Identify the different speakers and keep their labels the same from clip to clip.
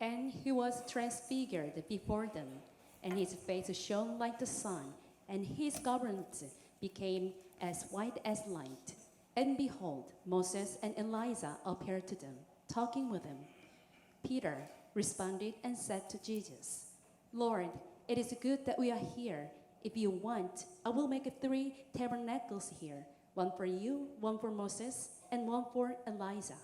Speaker 1: And he was transfigured before them, and his face shone like the sun, and his garments became as white as light. And behold, Moses and Elijah appeared to them, talking with him. Peter responded and said to Jesus, Lord, it is good that we are here. If you want, I will make 3 tabernacles here, one for you, one for Moses, and one for Elijah.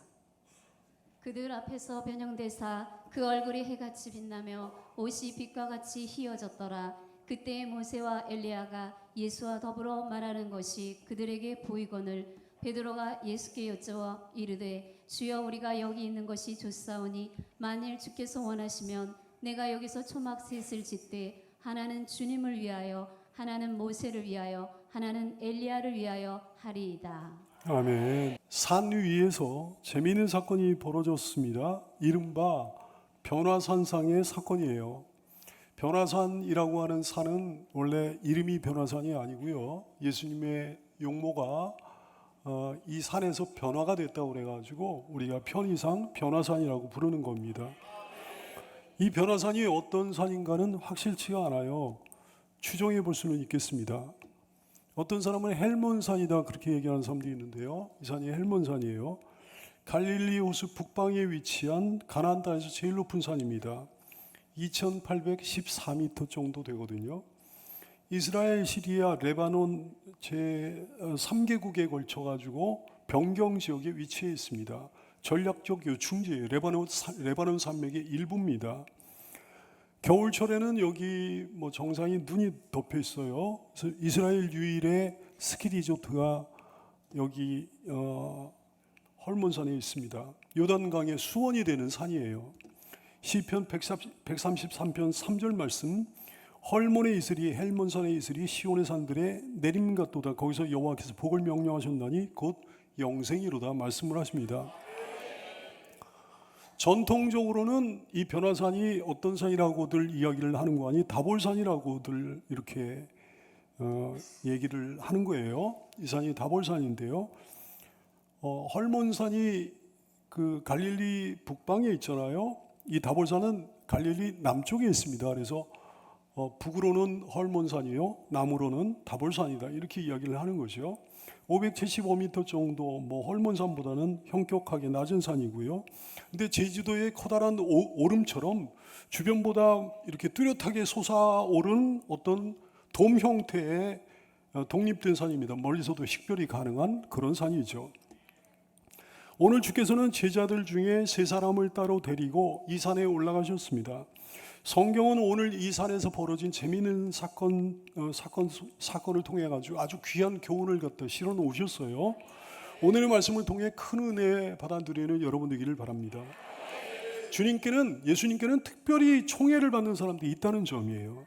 Speaker 2: 그들 앞에서 변형되사 그 얼굴이 해같이 빛나며 옷이 빛과 같이 희어졌더라. 그때에 모세와 엘리야가 예수와 더불어 말하는 것이 그들에게 보이거늘 베드로가 예수께 여쭈어 이르되 주여 우리가 여기 있는 것이 좋사오니 만일 주께서 원하시면 내가 여기서 초막 셋을 짓되 하나는 주님을 위하여 하나는 모세를 위하여 하나는 엘리야를 위하여 하리이다.
Speaker 3: 아멘. 산 위에서 재미있는 사건이 벌어졌습니다. 이른바 변화산상의 사건이에요. 변화산이라고 하는 산은 원래 이름이 변화산이 아니고요. 예수님의 용모가 이 산에서 변화가 됐다고 그래가지고 우리가 편의상 변화산이라고 부르는 겁니다. 이 변화산이 어떤 산인가는 확실치가 않아요. 추정해 볼 수는 있겠습니다. 어떤 사람은 헬몬산이다 그렇게 얘기하는 사람도 있는데요. 이 산이 헬몬산이에요. 갈릴리 호수 북방에 위치한 가나안 땅에서 제일 높은 산입니다. 2814m 정도 되거든요. 이스라엘, 시리아, 레바논 제 3개국에 걸쳐가지고 변경 지역에 위치해 있습니다. 전략적 요충지예요. 레바논 산맥의 일부입니다. 겨울철에는 여기 정상이 눈이 덮여 있어요. 그래서 이스라엘 유일의 스키 리조트가 여기 헐몬산에 있습니다. 요단강의 수원이 되는 산이에요. 시편 133편 3절 말씀, 헐몬의 이슬이 헬몬산의 이슬이 시온의 산들에 내림 같도다. 거기서 여호와께서 복을 명령하셨나니 곧 영생이로다 말씀을 하십니다. 전통적으로는 이 변화산이 어떤 산이라고들 이야기를 하는 거 아니 다볼산이라고들 이렇게 얘기를 하는 거예요. 이 산이 다볼산인데요. 헐몬산이 그 갈릴리 북방에 있잖아요. 이 다볼산은 갈릴리 남쪽에 있습니다. 그래서 북으로는 헐몬산이요, 남으로는 다볼산이다 이렇게 이야기를 하는 거죠. 575m 정도 헐몬산보다는 형격하게 낮은 산이고요. 근데 제주도의 커다란 오름처럼 주변보다 이렇게 뚜렷하게 솟아오른 어떤 돔 형태의 독립된 산입니다. 멀리서도 식별이 가능한 그런 산이죠. 오늘 주께서는 제자들 중에 3사람을 따로 데리고 이 산에 올라가셨습니다. 성경은 오늘 이 산에서 벌어진 재미있는 사건을 통해 가지고 아주 귀한 교훈을 갖다 실어 놓으셨어요. 오늘의 말씀을 통해 큰 은혜 받아들이는 여러분 되기를 바랍니다. 예수님께는 특별히 총애를 받는 사람들이 있다는 점이에요.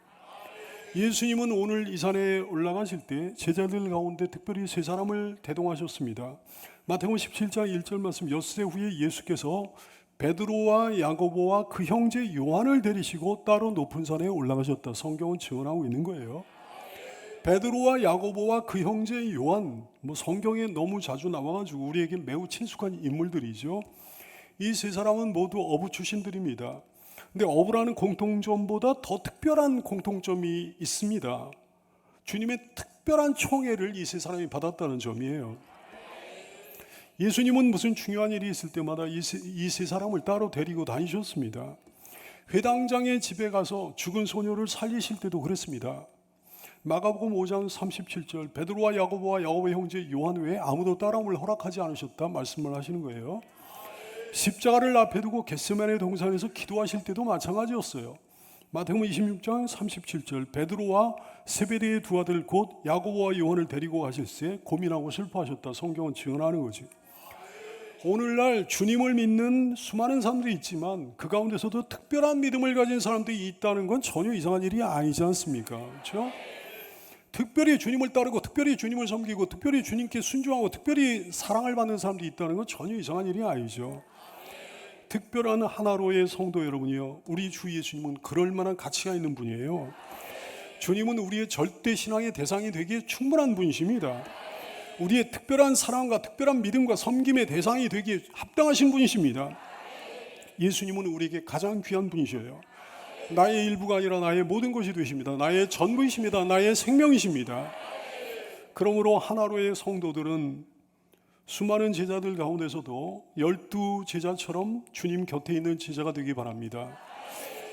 Speaker 3: 예수님은 오늘 이 산에 올라가실 때 제자들 가운데 특별히 3사람을 대동하셨습니다. 마태복음 17장 1절 말씀, 엿새 후에 예수께서 베드로와 야고보와 그 형제 요한을 데리시고 따로 높은 산에 올라가셨다. 성경은 증언하고 있는 거예요. 베드로와 야고보와 그 형제 요한, 성경에 너무 자주 나와가지고 우리에게 매우 친숙한 인물들이죠. 이 3사람은 모두 어부 출신들입니다. 근데 어부라는 공통점보다 더 특별한 공통점이 있습니다. 주님의 특별한 총애를 이 3사람이 받았다는 점이에요. 예수님은 무슨 중요한 일이 있을 때마다 이 3사람을 따로 데리고 다니셨습니다. 회당장의 집에 가서 죽은 소녀를 살리실 때도 그랬습니다. 마가복음 5장 37절, 베드로와 야고보와 야고보의 형제 요한 외에 아무도 따라옴을 허락하지 않으셨다 말씀을 하시는 거예요. 십자가를 앞에 두고 겟세마네 동산에서 기도하실 때도 마찬가지였어요. 마태복음 26장 37절, 베드로와 세베대의 2 아들 곧 야고보와 요한을 데리고 가실새 고민하고 슬퍼하셨다. 성경은 증언하는 거지. 오늘날 주님을 믿는 수많은 사람들이 있지만 그 가운데서도 특별한 믿음을 가진 사람들이 있다는 건 전혀 이상한 일이 아니지 않습니까? 그렇죠? 특별히 주님을 따르고 특별히 주님을 섬기고 특별히 주님께 순종하고 특별히 사랑을 받는 사람들이 있다는 건 전혀 이상한 일이 아니죠. 특별한 하나로의 성도 여러분이요, 우리 주 예수님은 그럴 만한 가치가 있는 분이에요. 주님은 우리의 절대 신앙의 대상이 되기에 충분한 분이십니다. 우리의 특별한 사랑과 특별한 믿음과 섬김의 대상이 되기에 합당하신 분이십니다. 예수님은 우리에게 가장 귀한 분이셔요. 나의 일부가 아니라 나의 모든 것이 되십니다. 나의 전부이십니다. 나의 생명이십니다. 그러므로 하나로의 성도들은 수많은 제자들 가운데서도 12제자처럼 주님 곁에 있는 제자가 되기 바랍니다.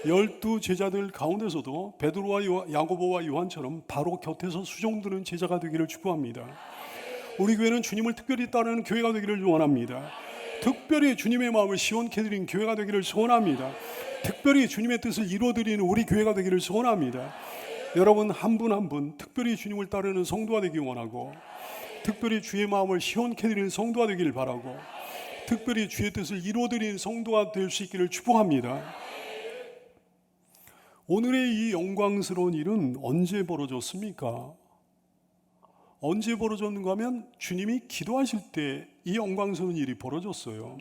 Speaker 3: 12제자들 가운데서도 베드로와 야고보와 요한처럼 바로 곁에서 수종드는 제자가 되기를 축복합니다. 우리 교회는 주님을 특별히 따르는 교회가 되기를 원합니다. 특별히 주님의 마음을 시원케 드린 교회가 되기를 소원합니다. 특별히 주님의 뜻을 이루어드리는 우리 교회가 되기를 소원합니다. 여러분 한 분 한 분 특별히 주님을 따르는 성도가 되기 원하고, 특별히 주의 마음을 시원케 드리는 성도가 되기를 바라고, 특별히 주의 뜻을 이루어드리는 성도가 될 수 있기를 축복합니다. 오늘의 이 영광스러운 일은 언제 벌어졌습니까? 언제 벌어졌는가 하면 주님이 기도하실 때 이 영광스러운 일이 벌어졌어요.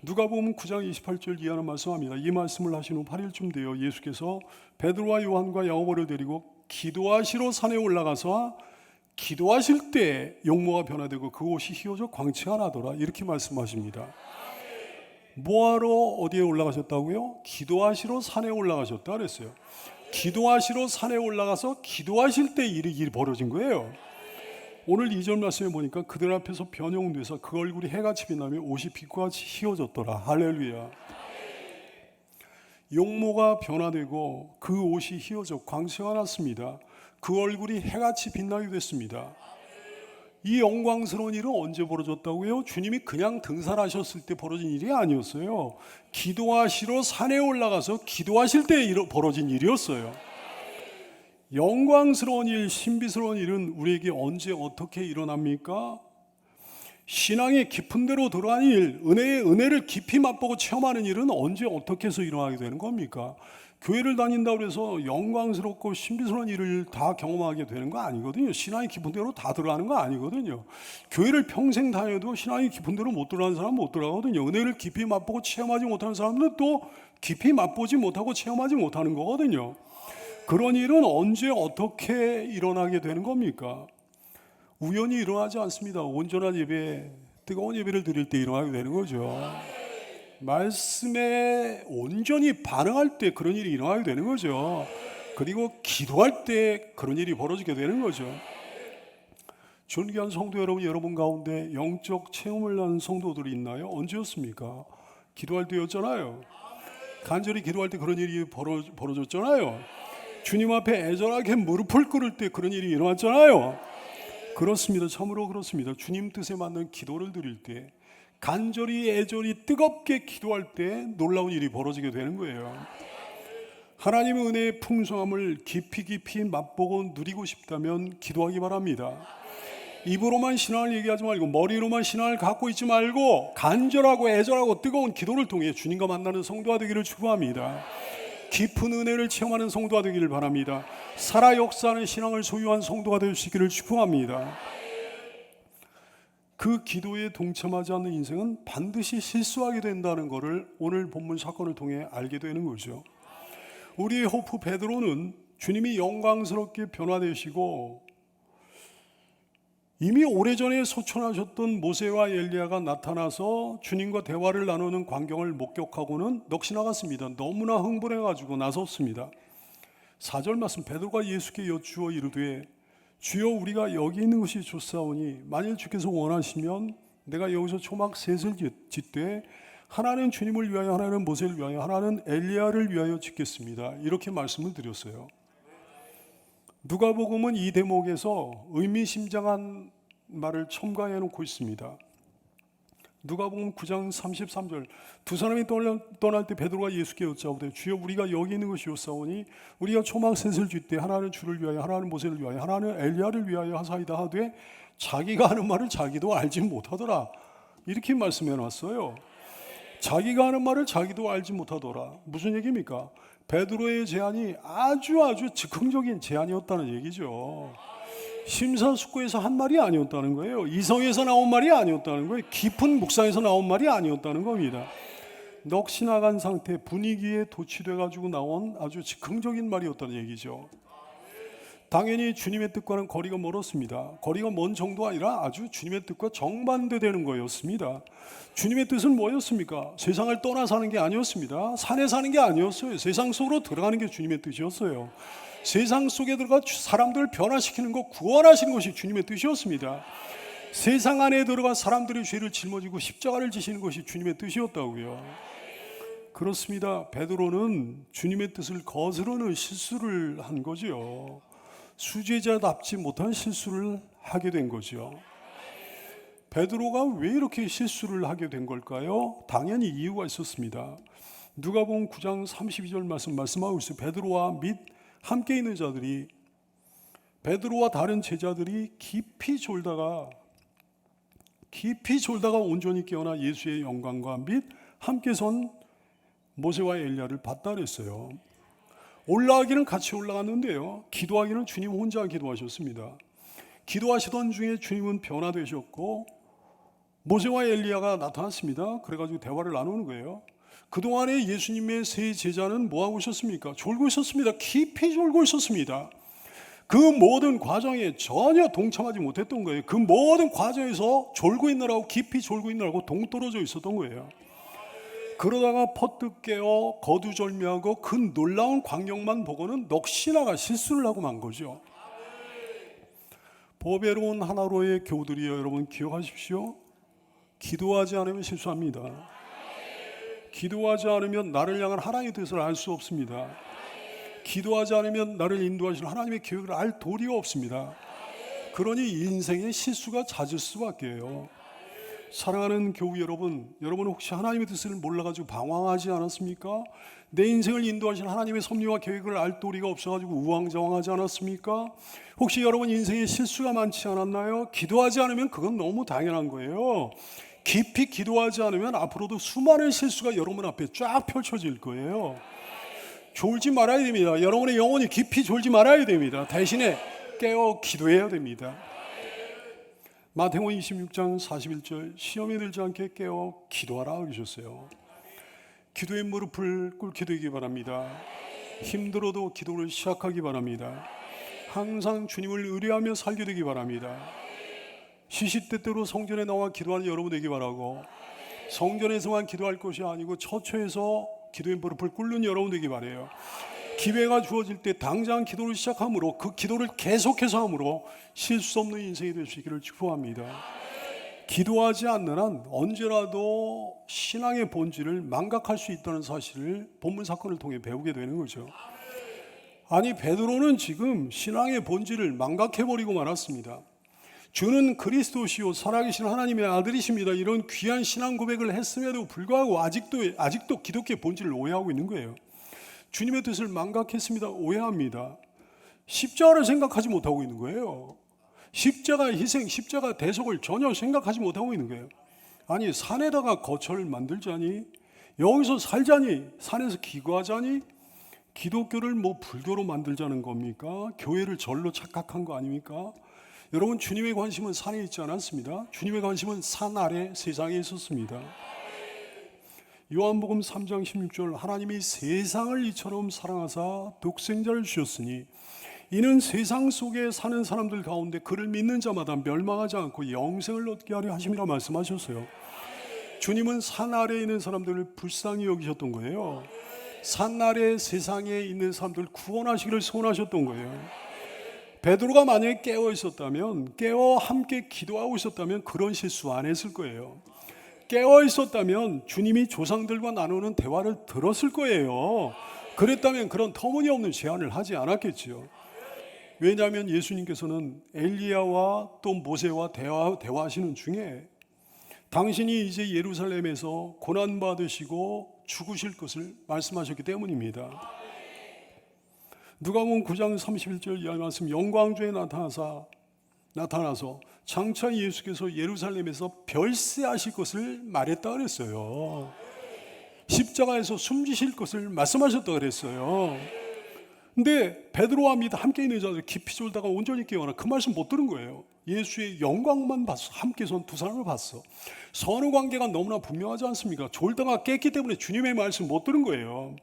Speaker 3: 누가복음 9장 28절 이하는 말씀합니다. 이 말씀을 하신 후 8일쯤 되어 예수께서 베드로와 요한과 야고보를 데리고 기도하시러 산에 올라가서 기도하실 때 용모가 변화되고 그 옷이 휘어져 광채가 나더라, 이렇게 말씀하십니다. 뭐하러 어디에 올라가셨다고요? 기도하시러 산에 올라가셨다 그랬어요. 기도하시러 산에 올라가서 기도하실 때 일이 벌어진 거예요. 오늘 2절 말씀에 보니까 그들 앞에서 변형돼서 그 얼굴이 해같이 빛나며 옷이 빛과 같이 휘어졌더라. 할렐루야. 용모가 변화되고 그 옷이 휘어져 광채가 났습니다. 그 얼굴이 해같이 빛나게 됐습니다. 이 영광스러운 일은 언제 벌어졌다고요? 주님이 그냥 등산하셨을 때 벌어진 일이 아니었어요. 기도하시러 산에 올라가서 기도하실 때 벌어진 일이었어요. 영광스러운 일, 신비스러운 일은 우리에게 언제 어떻게 일어납니까? 신앙의 깊은 데로 들어가는 일, 은혜를 깊이 맛보고 체험하는 일은 언제 어떻게 해서 일어나게 되는 겁니까? 교회를 다닌다고 해서 영광스럽고 신비스러운 일을 다 경험하게 되는 거 아니거든요. 신앙이 깊은 데로 다 들어가는 거 아니거든요. 교회를 평생 다녀도 신앙이 깊은 데로 못 들어가는 사람은 못 들어가거든요. 은혜를 깊이 맛보고 체험하지 못하는 사람들은 또 깊이 맛보지 못하고 체험하지 못하는 거거든요. 그런 일은 언제 어떻게 일어나게 되는 겁니까? 우연히 일어나지 않습니다. 온전한 예배, 뜨거운 예배를 드릴 때 일어나게 되는 거죠. 말씀에 온전히 반응할 때 그런 일이 일어나게 되는 거죠. 그리고 기도할 때 그런 일이 벌어지게 되는 거죠. 존귀한 성도 여러분 가운데 영적 체험을 한 성도들이 있나요? 언제였습니까? 기도할 때였잖아요. 간절히 기도할 때 그런 일이 벌어졌잖아요. 주님 앞에 애절하게 무릎을 꿇을 때 그런 일이 일어났잖아요. 그렇습니다. 참으로 그렇습니다. 주님 뜻에 맞는 기도를 드릴 때, 간절히 애절히 뜨겁게 기도할 때 놀라운 일이 벌어지게 되는 거예요. 하나님의 은혜의 풍성함을 깊이 맛보고 누리고 싶다면 기도하기 바랍니다. 입으로만 신앙을 얘기하지 말고, 머리로만 신앙을 갖고 있지 말고, 간절하고 애절하고 뜨거운 기도를 통해 주님과 만나는 성도가 되기를 축복합니다. 깊은 은혜를 체험하는 성도가 되기를 바랍니다. 살아 역사하는 신앙을 소유한 성도가 될 수 있기를 축복합니다. 그 기도에 동참하지 않는 인생은 반드시 실수하게 된다는 것을 오늘 본문 사건을 통해 알게 되는 거죠. 우리의 호프 베드로는 주님이 영광스럽게 변화되시고 이미 오래전에 소천하셨던 모세와 엘리야가 나타나서 주님과 대화를 나누는 광경을 목격하고는 넋이 나갔습니다. 너무나 흥분해가지고 나섰습니다. 4절 말씀, 베드로가 예수께 여쭈어 이르되 주여 우리가 여기 있는 것이 좋사오니 만일 주께서 원하시면 내가 여기서 초막 셋을 짓되 하나는 주님을 위하여, 하나는 모세를 위하여, 하나는 엘리야를 위하여 짓겠습니다. 이렇게 말씀을 드렸어요. 누가복음은 이 대목에서 의미심장한 말을 첨가해 놓고 있습니다. 누가복음 9장 33절, 두 사람이 떠날 때 베드로가 예수께 여짜오되 주여 우리가 여기 있는 것이 옳사오니 우리가 초막 셋을 짓되 하나는 주를 위하여, 하나는 모세를 위하여, 하나는 엘리야를 위하여 하사이다 하되 자기가 하는 말을 자기도 알지 못하더라, 이렇게 말씀해 놨어요. 자기가 하는 말을 자기도 알지 못하더라. 무슨 얘기입니까? 베드로의 제안이 아주 즉흥적인 제안이었다는 얘기죠. 심사숙고해서 한 말이 아니었다는 거예요. 이성에서 나온 말이 아니었다는 거예요. 깊은 묵상에서 나온 말이 아니었다는 겁니다. 넋이 나간 상태, 분위기에 도취돼 가지고 나온 아주 즉흥적인 말이었다는 얘기죠. 당연히 주님의 뜻과는 거리가 멀었습니다. 거리가 먼 정도가 아니라 아주 주님의 뜻과 정반대되는 거였습니다. 주님의 뜻은 뭐였습니까? 세상을 떠나 사는 게 아니었습니다. 산에 사는 게 아니었어요. 세상 속으로 들어가는 게 주님의 뜻이었어요. 세상 속에 들어가 사람들을 변화시키는 것, 구원하시는 것이 주님의 뜻이었습니다. 세상 안에 들어가 사람들의 죄를 짊어지고 십자가를 지시는 것이 주님의 뜻이었다고요. 그렇습니다. 베드로는 주님의 뜻을 거스르는 실수를 한 거죠. 수제자답지 못한 실수를 하게 된 거죠. 베드로가 왜 이렇게 실수를 하게 된 걸까요? 당연히 이유가 있었습니다. 누가복음 9장 32절 말씀하고 있어요. 베드로와 및 함께 있는 자들이, 베드로와 다른 제자들이 깊이 졸다가 온전히 깨어나 예수의 영광과 및 함께 선 모세와 엘리야를 봤다 그랬어요. 올라가기는 같이 올라갔는데요, 기도하기는 주님 혼자 기도하셨습니다. 기도하시던 중에 주님은 변화되셨고 모세와 엘리야가 나타났습니다. 그래가지고 대화를 나누는 거예요. 그동안에 예수님의 세 제자는 뭐하고 있었습니까? 졸고 있었습니다. 깊이 졸고 있었습니다. 그 모든 과정에 전혀 동참하지 못했던 거예요. 그 모든 과정에서 졸고 있느라고, 깊이 졸고 있느라고 동떨어져 있었던 거예요. 그러다가 퍼뜩 깨어 거두절미하고 그 놀라운 광경만 보고는 넋이나가 실수를 하고 만 거죠. 보배로운 하나로의 교우들이여, 여러분 기억하십시오. 기도하지 않으면 실수합니다. 기도하지 않으면 나를 향한 하나님의 뜻을 알 수 없습니다. 기도하지 않으면 나를 인도하시는 하나님의 계획을 알 도리가 없습니다. 그러니 인생에 실수가 잦을 수밖에요. 사랑하는 교우 여러분, 여러분은 혹시 하나님의 뜻을 몰라가지고 방황하지 않았습니까? 내 인생을 인도하시는 하나님의 섭리와 계획을 알 도리가 없어가지고 우왕좌왕하지 않았습니까? 혹시 여러분 인생에 실수가 많지 않았나요? 기도하지 않으면 그건 너무 당연한 거예요. 깊이 기도하지 않으면 앞으로도 수많은 실수가 여러분 앞에 쫙 펼쳐질 거예요. 졸지 말아야 됩니다. 여러분의 영혼이 깊이 졸지 말아야 됩니다. 대신에 깨어 기도해야 됩니다. 마태복음 26장 41절, 시험에 들지 않게 깨어 기도하라 그러셨어요. 기도의 무릎을 꿇게 되기 바랍니다. 힘들어도 기도를 시작하기 바랍니다. 항상 주님을 의뢰하며 살게 되기 바랍니다. 시시때때로 성전에 나와 기도하는 여러분 되기 바라고, 성전에서만 기도할 것이 아니고 처처에서 기도의 무릎을 꿇는 여러분 되기 바라요. 기회가 주어질 때 당장 기도를 시작함으로, 그 기도를 계속해서 함으로 실수 없는 인생이 될 수 있기를 축복합니다. 기도하지 않는 한 언제라도 신앙의 본질을 망각할 수 있다는 사실을 본문 사건을 통해 배우게 되는 거죠. 아니, 베드로는 지금 신앙의 본질을 망각해버리고 말았습니다. 주는 그리스도시요 살아계신 하나님의 아들이십니다. 이런 귀한 신앙 고백을 했음에도 불구하고 아직도 기독교의 본질을 오해하고 있는 거예요. 주님의 뜻을 망각했습니다. 오해합니다. 십자가를 생각하지 못하고 있는 거예요. 십자가의 희생, 십자가 대속을 전혀 생각하지 못하고 있는 거예요. 아니, 산에다가 거처를 만들자니, 여기서 살자니, 산에서 기거하자니, 기독교를 불교로 만들자는 겁니까? 교회를 절로 착각한 거 아닙니까? 여러분, 주님의 관심은 산에 있지 않았습니다. 주님의 관심은 산 아래 세상에 있었습니다. 요한복음 3장 16절, 하나님이 세상을 이처럼 사랑하사 독생자를 주셨으니 이는 세상 속에 사는 사람들 가운데 그를 믿는 자마다 멸망하지 않고 영생을 얻게 하려 하심이라 말씀하셨어요. 주님은 산 아래에 있는 사람들을 불쌍히 여기셨던 거예요. 산 아래 세상에 있는 사람들을 구원하시기를 소원하셨던 거예요. 베드로가 만약에 깨어 있었다면, 깨어 함께 기도하고 있었다면 그런 실수 안 했을 거예요. 깨어 있었다면 주님이 조상들과 나누는 대화를 들었을 거예요. 그랬다면 그런 터무니없는 제안을 하지 않았겠지요. 왜냐하면 예수님께서는 엘리야와 또 모세와 대화하시는 중에 당신이 이제 예루살렘에서 고난받으시고 죽으실 것을 말씀하셨기 때문입니다. 누가복음 9장 31절 이하 말씀, 영광중에 나타나서 장차 예수께서 예루살렘에서 별세하실 것을 말했다 그랬어요. 십자가에서 숨지실 것을 말씀하셨다 그랬어요. 근데 베드로와 및 함께 있는 자들 깊이 졸다가 온전히 깨어나 그 말씀 못 들은 거예요. 예수의 영광만 봤어. 함께 선 두 사람을 봤어. 선후 관계가 너무나 분명하지 않습니까? 졸다가 깼기 때문에 주님의 말씀 못 들은 거예요.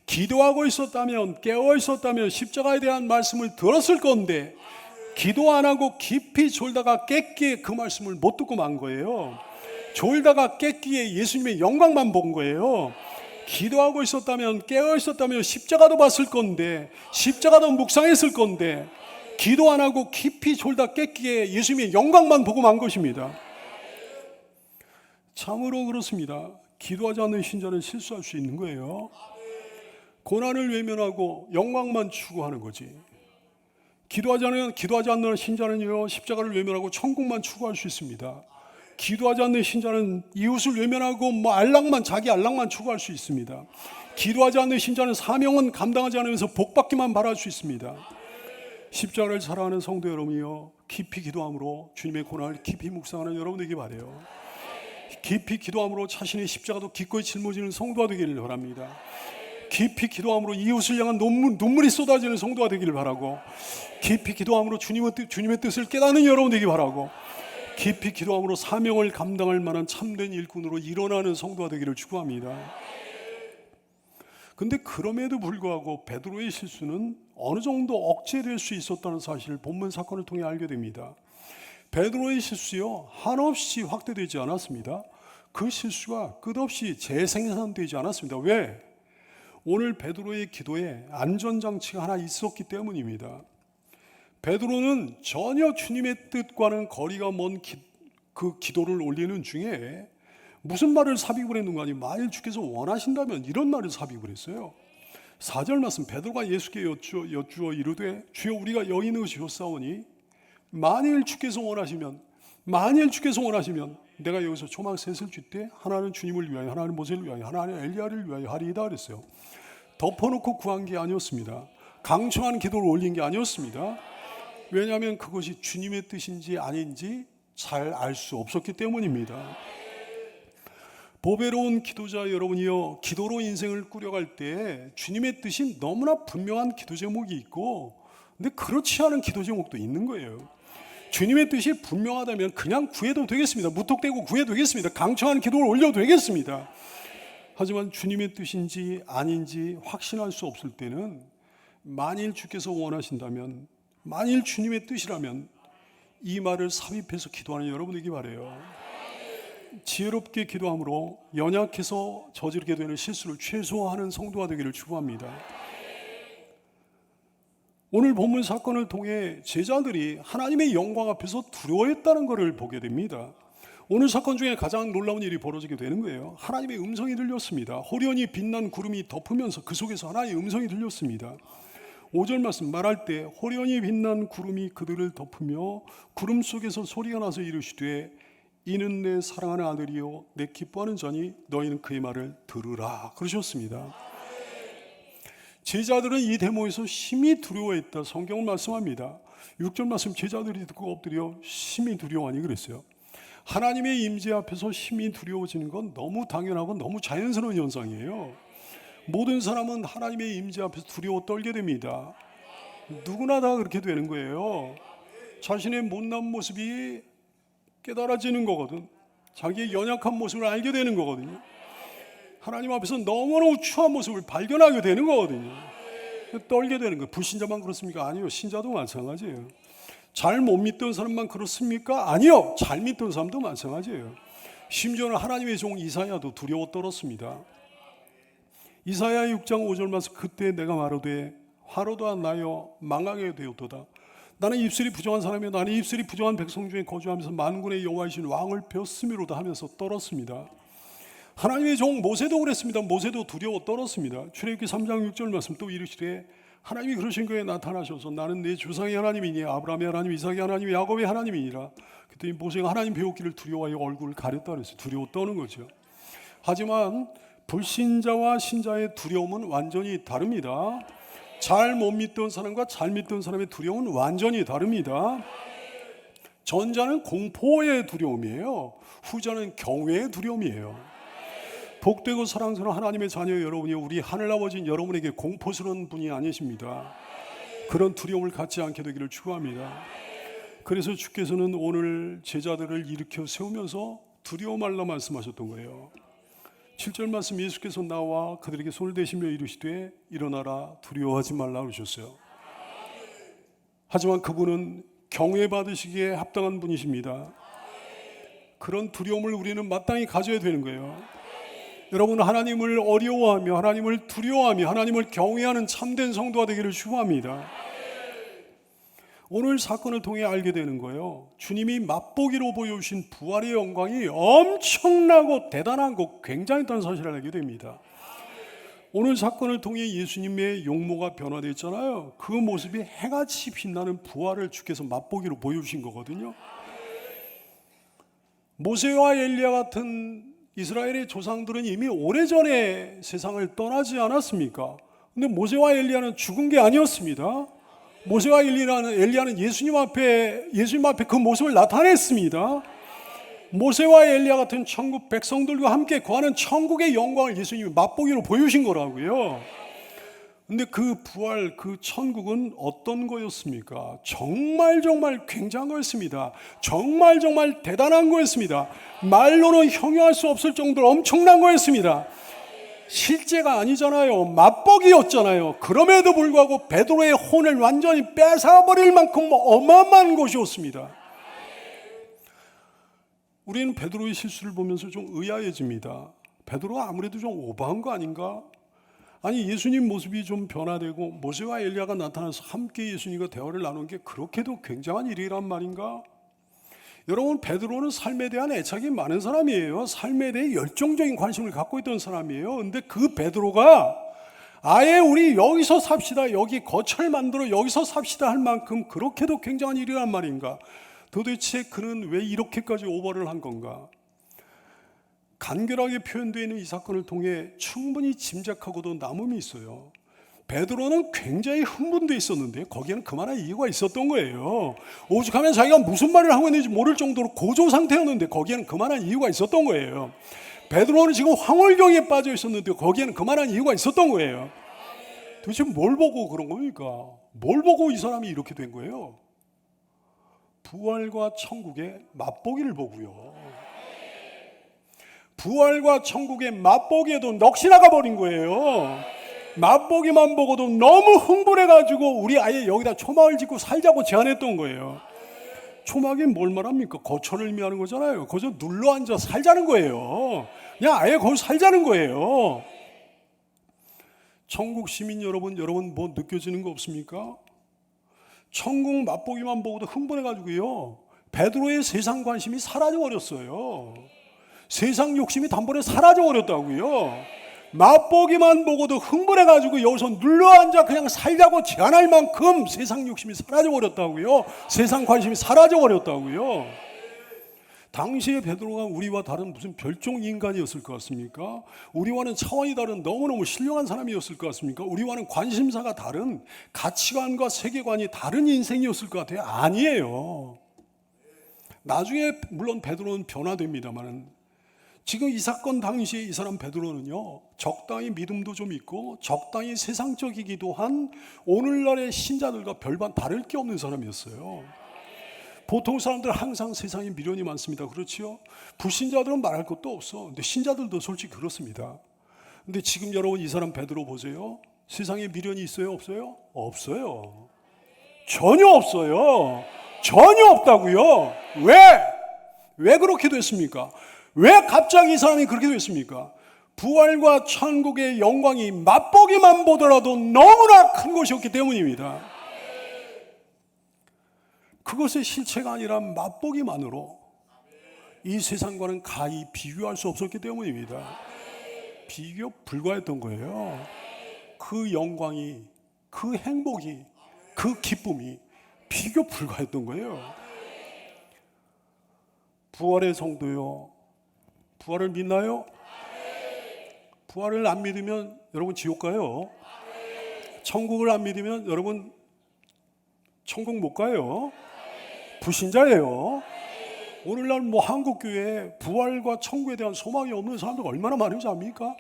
Speaker 3: 기도하고 있었다면, 깨어 있었다면 십자가에 대한 말씀을 들었을 건데 기도 안 하고 깊이 졸다가 깼기에 그 말씀을 못 듣고 만 거예요. 졸다가 깼기에 예수님의 영광만 본 거예요. 기도하고 있었다면, 깨어 있었다면 십자가도 봤을 건데, 십자가도 묵상했을 건데, 기도 안 하고 깊이 졸다 깼기에 예수님의 영광만 보고 만 것입니다. 참으로 그렇습니다. 기도하지 않는 신자는 실수할 수 있는 거예요. 고난을 외면하고 영광만 추구하는 거지. 기도하지 않는 신자는요, 십자가를 외면하고 천국만 추구할 수 있습니다. 기도하지 않는 신자는 이웃을 외면하고 자기 안락만 추구할 수 있습니다. 기도하지 않는 신자는 사명은 감당하지 않으면서 복받기만 바랄 수 있습니다. 십자가를 사랑하는 성도 여러분이요, 깊이 기도함으로 주님의 고난을 깊이 묵상하는 여러분 되기 바라요. 깊이 기도함으로 자신의 십자가도 기꺼이 짊어지는 성도가 되기를 바랍니다. 깊이 기도함으로 이웃을 향한 눈물이 쏟아지는 성도가 되기를 바라고, 깊이 기도함으로 주님의 뜻을 깨닫는 여러분 되기 바라고, 깊이 기도함으로 사명을 감당할 만한 참된 일꾼으로 일어나는 성도가 되기를 축원합니다. 근데 그럼에도 불구하고 베드로의 실수는 어느 정도 억제될 수 있었다는 사실을 본문 사건을 통해 알게 됩니다. 베드로의 실수요, 한없이 확대되지 않았습니다. 그 실수가 끝없이 재생산되지 않았습니다. 왜? 오늘 베드로의 기도에 안전장치가 하나 있었기 때문입니다. 베드로는 전혀 주님의 뜻과는 거리가 먼 그 기도를 올리는 중에 무슨 말을 삽입을 했는가 하니, 만일 주께서 원하신다면 이런 말을 삽입을 했어요. 4절 말씀, 베드로가 예수께 여쭈어 이르되 주여 우리가 여인의 시오사오니 만일 주께서 원하시면 내가 여기서 초막 셋을 줄 때 하나는 주님을 위하여, 하나는 모세를 위하여, 하나는 엘리야를 위하여 하리이다 그랬어요. 덮어놓고 구한 게 아니었습니다. 강조한 기도를 올린 게 아니었습니다. 왜냐하면 그것이 주님의 뜻인지 아닌지 잘 알 수 없었기 때문입니다. 보배로운 기도자 여러분이요, 기도로 인생을 꾸려갈 때 주님의 뜻이 너무나 분명한 기도 제목이 있고, 근데 그렇지 않은 기도 제목도 있는 거예요. 주님의 뜻이 분명하다면 그냥 구해도 되겠습니다. 무턱대고 구해도 되겠습니다. 강청한 기도를 올려도 되겠습니다. 하지만 주님의 뜻인지 아닌지 확신할 수 없을 때는, 만일 주께서 원하신다면, 만일 주님의 뜻이라면 이 말을 삽입해서 기도하는 여러분에게 바라요. 지혜롭게 기도함으로 연약해서 저지르게 되는 실수를 최소화하는 성도가 되기를 축원합니다. 오늘 본문 사건을 통해 제자들이 하나님의 영광 앞에서 두려워했다는 것을 보게 됩니다. 오늘 사건 중에 가장 놀라운 일이 벌어지게 되는 거예요. 하나님의 음성이 들렸습니다. 호련히 빛난 구름이 덮으면서 그 속에서 하나님의 음성이 들렸습니다. 5절 말씀, 말할 때 호련히 빛난 구름이 그들을 덮으며 구름 속에서 소리가 나서 이르시되 이는 내 사랑하는 아들이요 내 기뻐하는 자니 너희는 그의 말을 들으라 그러셨습니다. 제자들은 이 대목에서 심히 두려워했다 성경은 말씀합니다. 6절 말씀, 제자들이 듣고 엎드려 심히 두려워하니 그랬어요. 하나님의 임재 앞에서 심히 두려워지는 건 너무 당연하고 너무 자연스러운 현상이에요. 모든 사람은 하나님의 임재 앞에서 두려워 떨게 됩니다. 누구나 다 그렇게 되는 거예요. 자신의 못난 모습이 깨달아지는 거거든. 자기의 연약한 모습을 알게 되는 거거든요. 하나님 앞에서 너무너무 추한 모습을 발견하게 되는 거거든요. 떨게 되는 거예요. 불신자만 그렇습니까? 아니요. 신자도 마찬가지예요. 잘 못 믿던 사람만 그렇습니까? 아니요. 잘 믿던 사람도 마찬가지예요. 심지어는 하나님의 종 이사야도 두려워 떨었습니다. 이사야 6장 5절 말씀, 그때 내가 말하되 화로다 나여 망하게 되었도다. 나는 입술이 부정한 사람이요 나는 입술이 부정한 백성 중에 거주하면서 만군의 여호와이신 왕을 벼스미로다 하면서 떨었습니다. 하나님의 종 모세도 그랬습니다. 모세도 두려워 떨었습니다. 출애굽기 3장 6절 말씀 또 이르시되 하나님이 그러신 거에 나타나셔서 나는 내 조상의 하나님이니 아브라함의 하나님, 이삭의 하나님, 야곱의 하나님이니라. 그때 모세가 하나님 배웠기를 두려워하여 얼굴을 가렸다 그랬어요. 두려워 떠는 거죠. 하지만 불신자와 신자의 두려움은 완전히 다릅니다. 잘 못 믿던 사람과 잘 믿던 사람의 두려움은 완전히 다릅니다. 전자는 공포의 두려움이에요. 후자는 경외의 두려움이에요. 복되고 사랑스러운 하나님의 자녀 여러분이, 우리 하늘아버지는 여러분에게 공포스러운 분이 아니십니다. 그런 두려움을 갖지 않게 되기를 축원합니다. 그래서 주께서는 오늘 제자들을 일으켜 세우면서 두려워 말라 말씀하셨던 거예요. 7절 말씀 예수께서 나와 그들에게 손을 대시며 이르시되 일어나라 두려워하지 말라 그러셨어요. 하지만 그분은 경외 받으시기에 합당한 분이십니다. 그런 두려움을 우리는 마땅히 가져야 되는 거예요. 여러분, 하나님을 어려워하며 하나님을 두려워하며 하나님을 경외하는 참된 성도가 되기를 축원합니다. 오늘 사건을 통해 알게 되는 거예요. 주님이 맛보기로 보여주신 부활의 영광이 엄청나고 대단한 것, 굉장했다는 사실을 알게 됩니다. 오늘 사건을 통해 예수님의 용모가 변화됐잖아요. 그 모습이 해같이 빛나는 부활을 주께서 맛보기로 보여주신 거거든요. 모세와 엘리야 같은 이스라엘의 조상들은 이미 오래전에 세상을 떠나지 않았습니까? 근데 모세와 엘리야는 죽은 게 아니었습니다. 모세와 엘리야는 예수님 앞에 그 모습을 나타냈습니다. 모세와 엘리야 같은 천국 백성들과 함께 거하는 천국의 영광을 예수님이 맛보기로 보여주신 거라고요. 근데 그 부활, 그 천국은 어떤 거였습니까? 정말 굉장한 거였습니다. 정말 대단한 거였습니다. 말로는 형용할 수 없을 정도로 엄청난 거였습니다. 실제가 아니잖아요. 맛보기였잖아요. 그럼에도 불구하고 베드로의 혼을 완전히 뺏어버릴 만큼 어마어마한 것이었습니다. 우리는 베드로의 실수를 보면서 좀 의아해집니다. 베드로가 아무래도 좀 오버한 거 아닌가? 아니, 예수님 모습이 좀 변화되고 모세와 엘리야가 나타나서 함께 예수님과 대화를 나눈 게 그렇게도 굉장한 일이란 말인가? 여러분, 베드로는 삶에 대한 애착이 많은 사람이에요. 삶에 대해 열정적인 관심을 갖고 있던 사람이에요. 근데 그 베드로가 아예 우리 여기서 삽시다, 여기 거처를 만들어 여기서 삽시다 할 만큼 그렇게도 굉장한 일이란 말인가? 도대체 그는 왜 이렇게까지 오버를 한 건가? 간결하게 표현되어 있는 이 사건을 통해 충분히 짐작하고도 남음이 있어요. 베드로는 굉장히 흥분되어 있었는데 거기에는 그만한 이유가 있었던 거예요. 오죽하면 자기가 무슨 말을 하고 있는지 모를 정도로 고조 상태였는데 거기에는 그만한 이유가 있었던 거예요. 베드로는 지금 황홀경에 빠져 있었는데 거기에는 그만한 이유가 있었던 거예요. 도대체 뭘 보고 그런 겁니까? 뭘 보고 이 사람이 이렇게 된 거예요? 부활과 천국의 맛보기를 보고요. 부활과 천국의 맛보기에도 넋이 나가버린 거예요. 맛보기만 보고도 너무 흥분해가지고 우리 아예 여기다 초막을 짓고 살자고 제안했던 거예요. 초막이 뭘 말합니까? 거처를 의미하는 거잖아요. 거기서 눌러앉아 살자는 거예요. 그냥 아예 거기 살자는 거예요. 천국 시민 여러분 뭐 느껴지는 거 없습니까? 천국 맛보기만 보고도 흥분해가지고요. 베드로의 세상 관심이 사라져버렸어요. 세상 욕심이 단번에 사라져버렸다고요. 맛보기만 보고도 흥분해가지고 여기서 눌러앉아 그냥 살자고 제안할 만큼 세상 욕심이 사라져버렸다고요. 세상 관심이 사라져버렸다고요. 당시에 베드로가 우리와 다른 무슨 별종 인간이었을 것 같습니까? 우리와는 차원이 다른 너무너무 신령한 사람이었을 것 같습니까? 우리와는 관심사가 다른, 가치관과 세계관이 다른 인생이었을 것 같아요. 아니에요. 나중에 물론 베드로는 변화됩니다만 지금 이 사건 당시에 이 사람 베드로는요, 적당히 믿음도 좀 있고 적당히 세상적이기도 한 오늘날의 신자들과 별반 다를 게 없는 사람이었어요. 보통 사람들 항상 세상에 미련이 많습니다. 그렇지요? 불신자들은 말할 것도 없어. 근데 신자들도 솔직히 그렇습니다. 근데 지금 여러분 이 사람 베드로 보세요. 세상에 미련이 있어요? 없어요? 없어요. 전혀 없어요. 전혀 없다고요. 왜 그렇게 됐습니까? 왜 갑자기 이 사람이 그렇게 됐습니까? 부활과 천국의 영광이 맛보기만 보더라도 너무나 큰 것이었기 때문입니다. 그것의 실체가 아니라 맛보기만으로 이 세상과는 가히 비교할 수 없었기 때문입니다. 비교 불가했던 거예요. 그 영광이, 그 행복이, 그 기쁨이 비교 불가했던 거예요. 부활의 성도요, 부활을 믿나요? 부활을 안 믿으면 여러분 지옥 가요. 천국을 안 믿으면 여러분 천국 못 가요. 불신자예요. 오늘날 뭐 한국교회에 부활과 천국에 대한 소망이 없는 사람들 얼마나 많은지 압니까?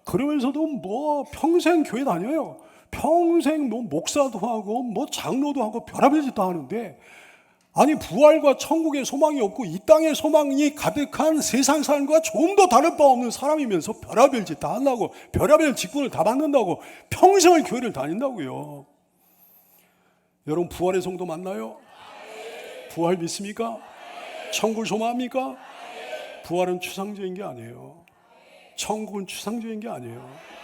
Speaker 3: 그러면서도 뭐 평생 교회 다녀요. 평생 뭐 목사도 하고 뭐 장로도 하고 별의별 짓 다 하는데 아니 부활과 천국의 소망이 없고 이 땅의 소망이 가득한 세상 사람과 조금 더 다를 바 없는 사람이면서 별의별 짓 다 한다고, 별의별 직분을 다 받는다고, 평생을 교회를 다닌다고요. 여러분 부활의 성도 맞나요? 부활 믿습니까? 천국을 소망합니까? 부활은 추상적인 게 아니에요. 천국은 추상적인 게 아니에요.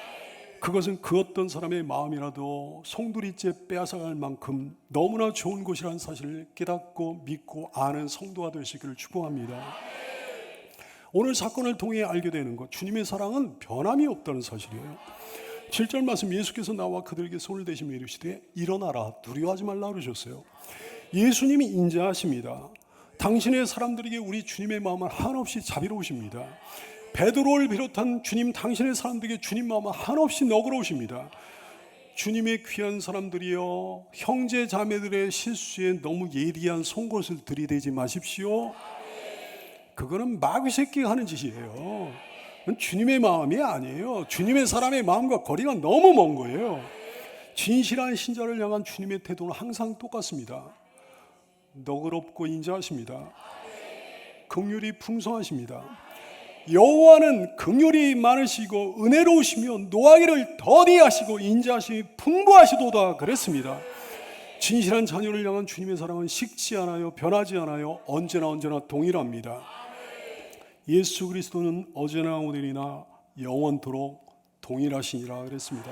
Speaker 3: 그것은 그 어떤 사람의 마음이라도 송두리째 빼앗아갈 만큼 너무나 좋은 곳이라는 사실을 깨닫고 믿고 아는 성도가 되시기를 축복합니다. 오늘 사건을 통해 알게 되는 것, 주님의 사랑은 변함이 없다는 사실이에요. 7절 말씀, 예수께서 나와 그들에게 손을 대시며 이르시되 일어나라, 두려워하지 말라 그러셨어요. 예수님이 인자하십니다. 당신의 사람들에게 우리 주님의 마음은 한없이 자비로우십니다. 베드로를 비롯한 주님 당신의 사람들에게 주님 마음은 한없이 너그러우십니다. 주님의 귀한 사람들이여, 형제 자매들의 실수에 너무 예리한 송곳을 들이대지 마십시오. 그거는 마귀 새끼가 하는 짓이에요. 그건 주님의 마음이 아니에요. 주님의 사람의 마음과 거리가 너무 먼 거예요. 진실한 신자를 향한 주님의 태도는 항상 똑같습니다. 너그럽고 인자하십니다. 긍휼이 풍성하십니다. 여호와는 긍휼이 많으시고 은혜로우시며 노하기를 더디하시고 인자하심이 풍부하시도다 그랬습니다. 진실한 자녀를 향한 주님의 사랑은 식지 않아요, 변하지 않아요. 언제나 동일합니다. 예수 그리스도는 어제나 오늘이나 영원토록 동일하시니라 그랬습니다.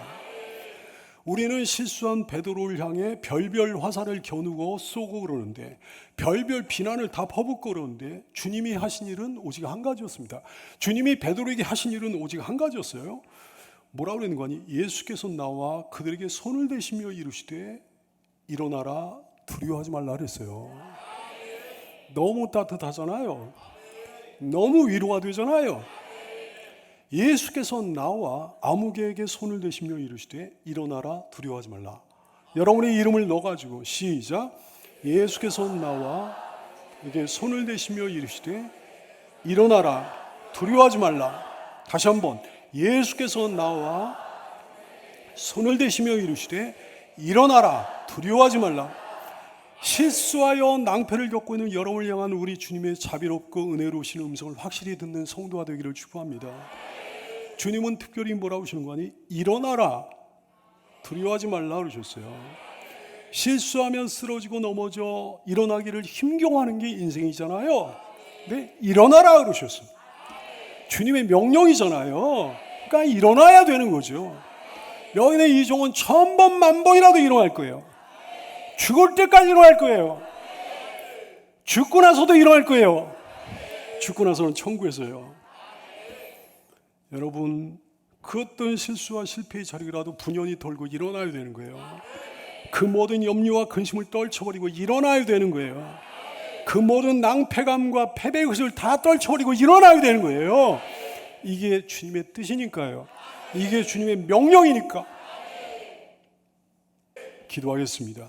Speaker 3: 우리는 실수한 베드로를 향해 별별 화살을 겨누고 쏘고 그러는데, 별별 비난을 다 퍼붓고 그러는데, 주님이 하신 일은 오직 한 가지였습니다. 주님이 베드로에게 하신 일은 오직 한 가지였어요. 뭐라고 그러는 거니? 예수께서 나와 그들에게 손을 대시며 이르시되 일어나라, 두려워하지 말라 그랬어요. 너무 따뜻하잖아요. 너무 위로가 되잖아요. 예수께서 나와 아무개에게 손을 대시며 이르시되 일어나라, 두려워하지 말라. 여러분의 이름을 넣어가지고 시작. 예수께서 나와 이게 손을 대시며 이르시되 일어나라, 두려워하지 말라. 다시 한번. 예수께서 나와 손을 대시며 이르시되 일어나라, 두려워하지 말라. 실수하여 낭패를 겪고 있는 여러분을 향한 우리 주님의 자비롭고 은혜로우신 음성을 확실히 듣는 성도가 되기를 축복합니다. 주님은 특별히 뭐라고 하시는 거 아니? 일어나라, 두려워하지 말라 그러셨어요. 실수하면 쓰러지고 넘어져 일어나기를 힘겨워하는 게 인생이잖아요. 근데 일어나라 그러셨어요. 주님의 명령이잖아요. 그러니까 일어나야 되는 거죠. 여인의 이 종은 1000번 만번이라도 일어날 거예요. 죽을 때까지 일어날 거예요. 죽고 나서도 일어날 거예요. 죽고 나서는 천국에서요. 여러분, 그 어떤 실수와 실패의 자리라도 분연히 덜고 일어나야 되는 거예요. 그 모든 염려와 근심을 떨쳐버리고 일어나야 되는 거예요. 그 모든 낭패감과 패배의식을 다 떨쳐버리고 일어나야 되는 거예요. 이게 주님의 뜻이니까요. 이게 주님의 명령이니까. 기도하겠습니다.